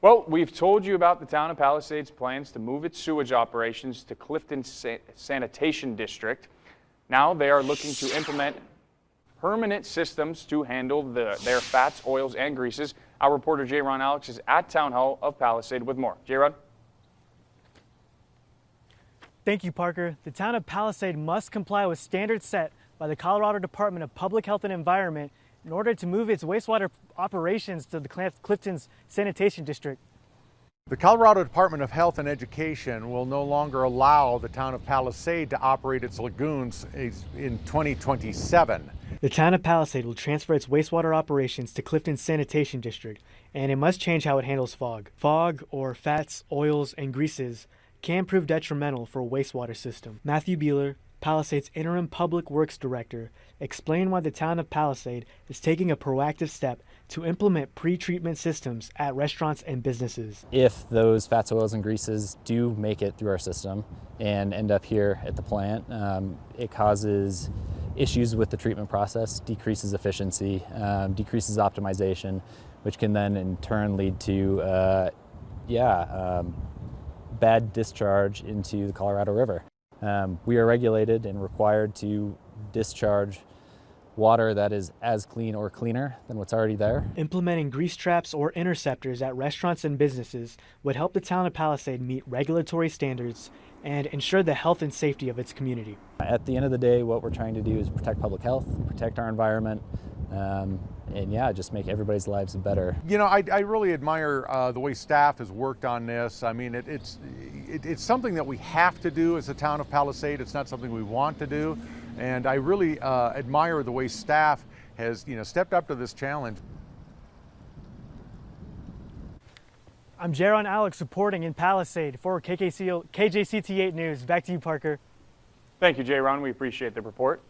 Well, we've told you about the town of Palisades' plans to move its sewage operations to Clifton Sanitation District. Now they are looking to implement permanent systems to handle their fats, oils, and greases. Our reporter J-Ron Alex is at Town Hall of Palisade with more. J-Ron? Thank you, Parker. The town of Palisade must comply with standards set by the Colorado Department of Public Health and Environment in order to move its wastewater operations to the Clifton's Sanitation District. The Colorado Department of Health and Education will no longer allow the town of Palisade to operate its lagoons in 2027. The town of Palisade will transfer its wastewater operations to Clifton's Sanitation District, and it must change how it handles fog. Fog, or fats, oils, and greases, can prove detrimental for a wastewater system. Matthew Beeler, Palisade's interim public works director, explained why the town of Palisade is taking a proactive step to implement pre-treatment systems at restaurants and businesses. If those fats, oils, and greases do make it through our system and end up here at the plant, it causes issues with the treatment process, decreases efficiency, decreases optimization, which can then in turn lead to bad discharge into the Colorado River. We are regulated and required to discharge water that is as clean or cleaner than what's already there. Implementing grease traps or interceptors at restaurants and businesses would help the town of Palisade meet regulatory standards and ensure the health and safety of its community. At the end of the day, what we're trying to do is protect public health, protect our environment, and just make everybody's lives better. You know, I really admire the way staff has worked on this. I mean, it's something that we have to do as a town of Palisade. It's not something we want to do. And I really admire the way staff has, stepped up to this challenge. I'm J-Ron Alex reporting in Palisade for KJCT8 News. Back to you, Parker. Thank you, J-Ron. We appreciate the report.